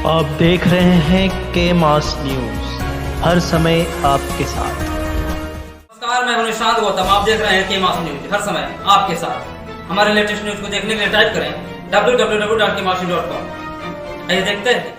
आप देख रहे हैं के मास न्यूज, हर समय आपके साथ। नमस्कार, मैं हूं निशांत गौतम। आप देख रहे हैं के मास न्यूज, हर समय आपके साथ। हमारे लेटेस्ट न्यूज को देखने के लिए टाइप करें www.kemasu.com। आइए देखते हैं।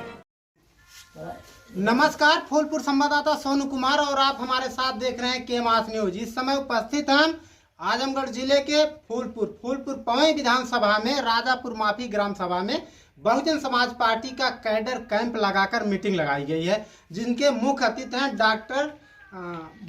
नमस्कार, फूलपुर संवाददाता सोनू कुमार और आप हमारे साथ देख रहे हैं के मास न्यूज। इस समय उपस्थित हम आजमगढ़ जिले के फूलपुर पवई विधानसभा में राजापुर माफी ग्राम सभा में बहुजन समाज पार्टी का कैडर कैंप लगाकर मीटिंग लगाई गई है, जिनके मुख्य अतिथि हैं डॉक्टर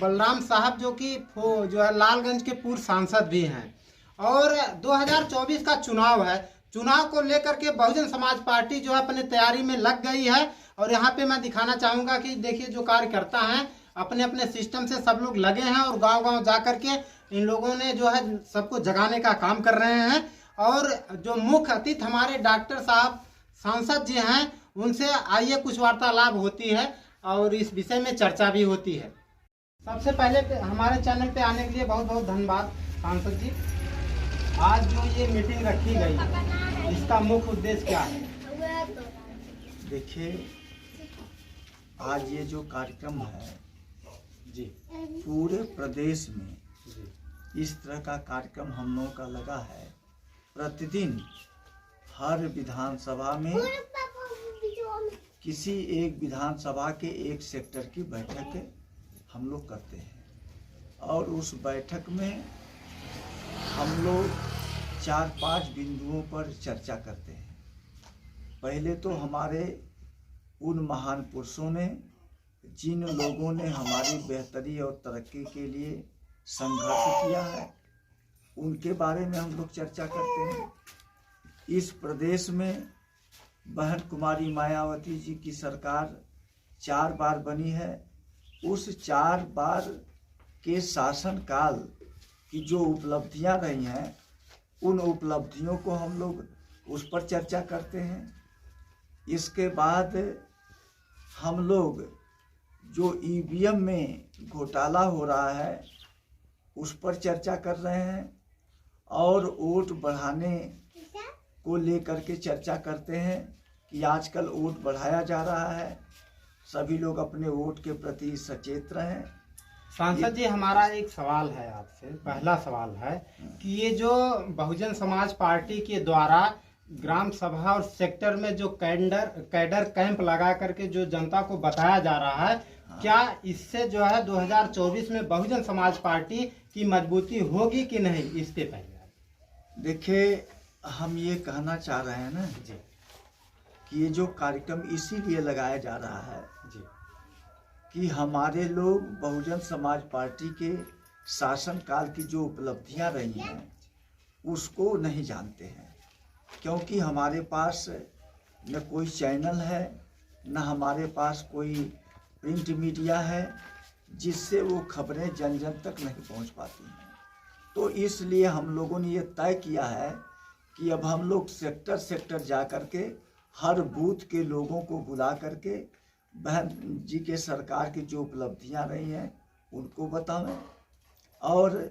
बलराम साहब, जो है लालगंज के पूर्व सांसद भी हैं। और 2024 का चुनाव है, चुनाव को लेकर के बहुजन समाज पार्टी जो है अपने तैयारी में लग गई है। और यहाँ पे मैं दिखाना चाहूँगा कि देखिए, जो कार्यकर्ता हैं अपने अपने सिस्टम से सब लोग लगे हैं और गांव-गांव जा कर के इन लोगों ने जो है सबको जगाने का काम कर रहे हैं। और जो मुख्य अतिथि हमारे डॉक्टर साहब सांसद जी हैं, उनसे आइए कुछ वार्तालाप होती है और इस विषय में चर्चा भी होती है। सबसे पहले हमारे चैनल पे आने के लिए बहुत बहुत धन्यवाद सांसद जी। आज जो ये मीटिंग रखी गई है, इसका मुख्य उद्देश्य क्या है? देखिए, आज ये जो कार्यक्रम है जी, पूरे प्रदेश में इस तरह का कार्यक्रम हम लोगों का लगा है। प्रतिदिन हर विधानसभा में किसी एक विधानसभा के एक सेक्टर की बैठक हम लोग करते हैं और उस बैठक में हम लोग 4-5 बिंदुओं पर चर्चा करते हैं। पहले तो हमारे उन महान पुरुषों ने, जिन लोगों ने हमारी बेहतरी और तरक्की के लिए संघर्ष किया है, उनके बारे में हम लोग चर्चा करते हैं। इस प्रदेश में बहन कुमारी मायावती जी की सरकार 4 बार बनी है। उस 4 बार के शासनकाल की जो उपलब्धियां रही हैं, उन उपलब्धियों को हम लोग उस पर चर्चा करते हैं। इसके बाद हम लोग जो ईवीएम में घोटाला हो रहा है, उस पर चर्चा कर रहे हैं और वोट बढ़ाने को लेकर के चर्चा करते हैं कि आजकल वोट बढ़ाया जा रहा है, सभी लोग अपने वोट के प्रति सचेत रहें। सांसद जी, हमारा एक सवाल है आपसे। पहला सवाल है कि ये जो बहुजन समाज पार्टी के द्वारा ग्राम सभा और सेक्टर में जो कैडर कैंप लगा करके जो जनता को बताया जा रहा है, क्या इससे जो है 2024 में बहुजन समाज पार्टी की मजबूती होगी कि नहीं? इस पे पहले देखिए, हम ये कहना चाह रहे हैं ना जी कि ये जो कार्यक्रम इसीलिए लगाया जा रहा है जी कि हमारे लोग बहुजन समाज पार्टी के शासनकाल की जो उपलब्धियां रही हैं उसको नहीं जानते हैं, क्योंकि हमारे पास न कोई चैनल है, न हमारे पास कोई प्रिंट मीडिया है जिससे वो खबरें जन जन तक नहीं पहुंच पाती हैं। तो इसलिए हम लोगों ने ये तय किया है कि अब हम लोग सेक्टर सेक्टर जा कर के हर बूथ के लोगों को बुला करके बहन जी के सरकार की जो उपलब्धियां रही हैं उनको बतावें और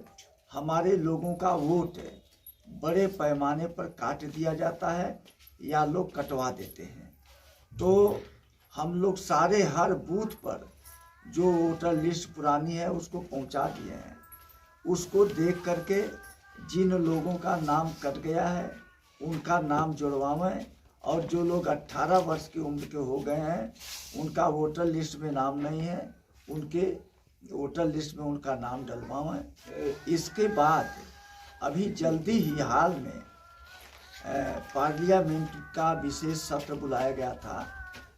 हमारे लोगों का वोट बड़े पैमाने पर काट दिया जाता है या लोग कटवा देते हैं। तो हम लोग सारे हर बूथ पर जो वोटर लिस्ट पुरानी है उसको पहुंचा दिए हैं। उसको देख करके जिन लोगों का नाम कट गया है उनका नाम जुड़वाएं और जो लोग 18 वर्ष की उम्र के हो गए हैं, उनका वोटर लिस्ट में नाम नहीं है, उनके वोटर लिस्ट में उनका नाम डलवाएं। इसके बाद अभी जल्दी ही हाल में पार्लियामेंट का विशेष सत्र बुलाया गया था,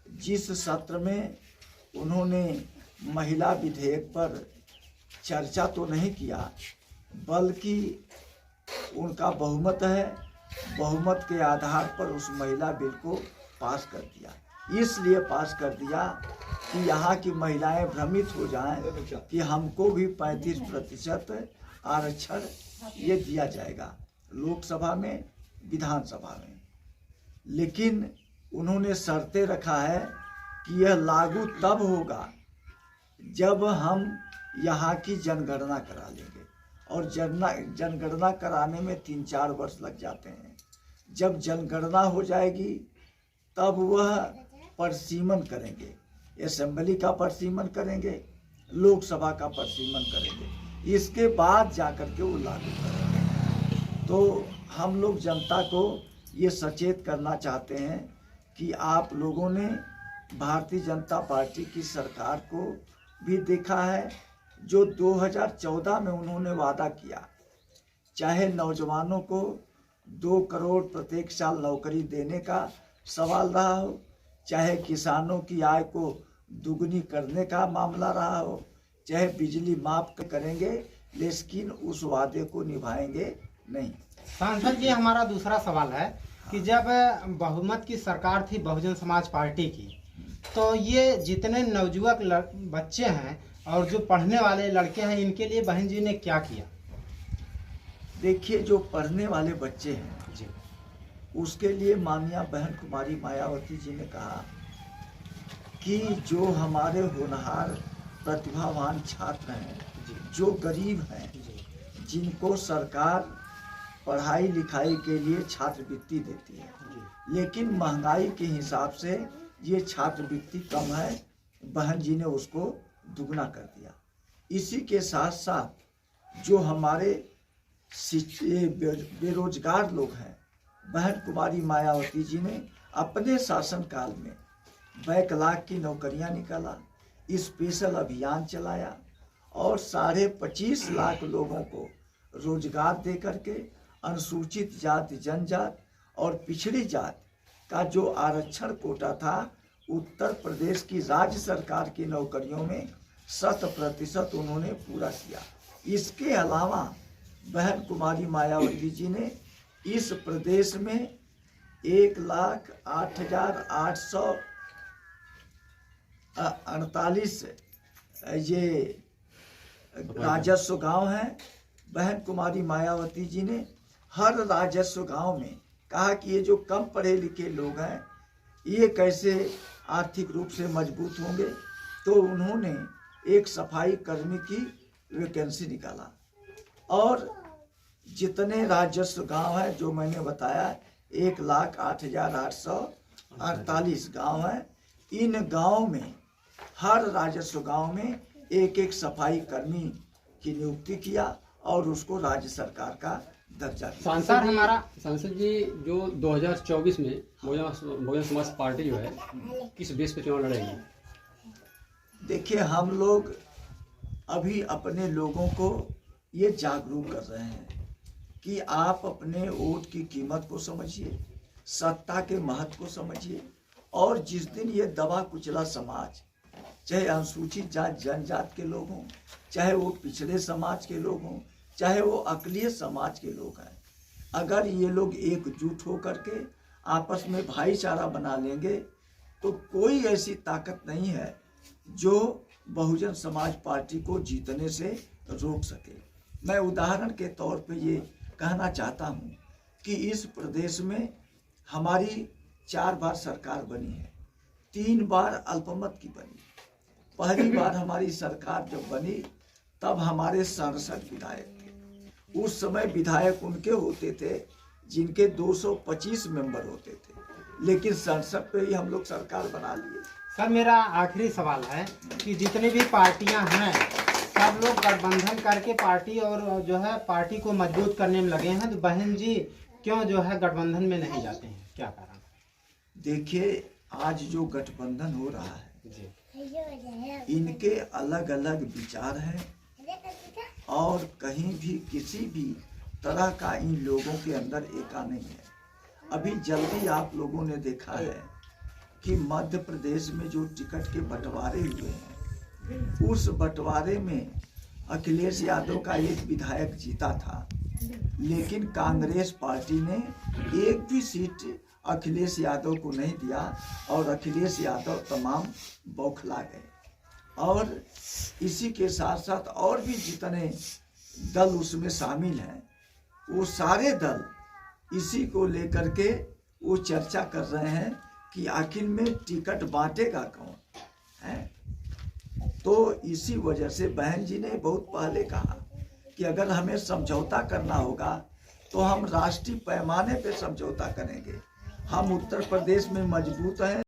जिस सत्र में उन्होंने महिला विधेयक पर चर्चा तो नहीं किया, बल्कि उनका बहुमत है, बहुमत के आधार पर उस महिला बिल को पास कर दिया। इसलिए पास कर दिया कि यहाँ की महिलाएं भ्रमित हो जाएं कि हमको भी 35% आरक्षण ये दिया जाएगा लोकसभा में, विधानसभा में। लेकिन उन्होंने शर्तें रखा है कि यह लागू तब होगा जब हम यहाँ की जनगणना करा लेंगे, और जनगणना कराने में 3-4 वर्ष लग जाते हैं। जब जनगणना हो जाएगी तब वह परिसीमन करेंगे, असेंबली का परिसीमन करेंगे, लोकसभा का परिसीमन करेंगे, इसके बाद जाकर के वो लागू करेंगे। तो हम लोग जनता को ये सचेत करना चाहते हैं कि आप लोगों ने भारतीय जनता पार्टी की सरकार को भी देखा है, जो 2014 में उन्होंने वादा किया, चाहे नौजवानों को 2 करोड़ प्रत्येक साल नौकरी देने का सवाल रहा हो, चाहे किसानों की आय को दुगनी करने का मामला रहा हो, चाहे बिजली माफ करेंगे, लेकिन उस वादे को निभाएंगे नहीं। सांसद जी, हमारा दूसरा सवाल है कि जब बहुमत की सरकार थी बहुजन समाज पार्टी की, तो ये जितने नवयुवक बच्चे हैं और जो पढ़ने वाले लड़के हैं, इनके लिए बहन जी ने क्या किया? देखिए, जो पढ़ने वाले बच्चे हैं जी, उसके लिए माननीय बहन कुमारी मायावती जी ने कहा कि जो हमारे होनहार प्रतिभावान छात्र हैं, जो गरीब हैं, जिनको सरकार पढ़ाई लिखाई के लिए छात्रवृत्ति देती है, लेकिन महंगाई के हिसाब से ये छात्रवृत्ति कम है, बहन जी ने उसको दुगना कर दिया। इसी के साथ साथ जो हमारे बेरोजगार लोग हैं, बहन कुमारी मायावती जी ने अपने शासनकाल में बैकलॉग की नौकरियां निकाला, स्पेशल अभियान चलाया और 25.5 लाख लोगों को रोजगार दे करके अनुसूचित जाति जनजाति और पिछड़ी जाति का जो आरक्षण कोटा था, उत्तर प्रदेश की राज्य सरकार की नौकरियों में 100% उन्होंने पूरा किया। इसके अलावा बहन कुमारी मायावती जी ने इस प्रदेश में 1,08,848 ये राजस्व गांव हैं। बहन कुमारी मायावती जी ने हर राजस्व गांव में कहा कि ये जो कम पढ़े लिखे लोग हैं, ये कैसे आर्थिक रूप से मजबूत होंगे। तो उन्होंने एक सफाई कर्मी की वैकेंसी निकाला और जितने राजस्व गांव हैं, जो मैंने बताया 1,08,848 गांव हैं, इन गांव में हर राजस्व गांव में एक सफाई कर्मी की नियुक्ति किया और उसको राज्य सरकार का दर्जा दिया। सांसद जी, जो 2024 में बहुजन समाज पार्टी जो है, किस बेस पे चुनाव लड़ेगी? देखिए, हम लोग अभी अपने लोगों को ये जागरूक कर रहे हैं कि आप अपने वोट की कीमत को समझिए, सत्ता के महत्व को समझिए, और जिस दिन ये दबा कुचला समाज, चाहे अनुसूचित जाति जनजाति के लोग हों, चाहे वो पिछड़े समाज के लोग हों, चाहे वो अकलियत समाज के लोग हैं, अगर ये लोग एकजुट होकर के आपस में भाईचारा बना लेंगे तो कोई ऐसी ताकत नहीं है जो बहुजन समाज पार्टी को जीतने से रोक सके। मैं उदाहरण के तौर पे ये कहना चाहता हूँ कि इस प्रदेश में हमारी 4 बार सरकार बनी है, 3 बार अल्पमत की बनी। पहली बार हमारी सरकार जब बनी तब हमारे 67 विधायक थे। उस समय विधायक उनके होते थे जिनके 225 मेंबर होते थे, लेकिन 67 पे ही हम लोग सरकार बना लिए। सर, मेरा आखिरी सवाल है कि जितनी भी पार्टियां हैं, सब लोग गठबंधन करके पार्टी और जो है पार्टी को मजबूत करने में लगे हैं, तो बहन जी क्यों जो है गठबंधन में नहीं जाते हैं, क्या कारण? देखिए, आज जो गठबंधन हो रहा है, इनके अलग अलग विचार हैं और कहीं भी किसी भी तरह का इन लोगों के अंदर एका नहीं है। अभी जल्दी आप लोगों ने देखा है कि मध्य प्रदेश में जो टिकट के बंटवारे हुए हैं, उस बंटवारे में अखिलेश यादव का एक विधायक जीता था, लेकिन कांग्रेस पार्टी ने एक भी सीट अखिलेश यादव को नहीं दिया और अखिलेश यादव तमाम बौखला गए। और इसी के साथ साथ और भी जितने दल उसमें शामिल हैं, वो सारे दल इसी को लेकर के वो चर्चा कर रहे हैं कि आखिर में टिकट बांटेगा कौन है। तो इसी वजह से बहन जी ने बहुत पहले कहा कि अगर हमें समझौता करना होगा तो हम राष्ट्रीय पैमाने पे समझौता करेंगे। हम उत्तर प्रदेश में मजबूत हैं।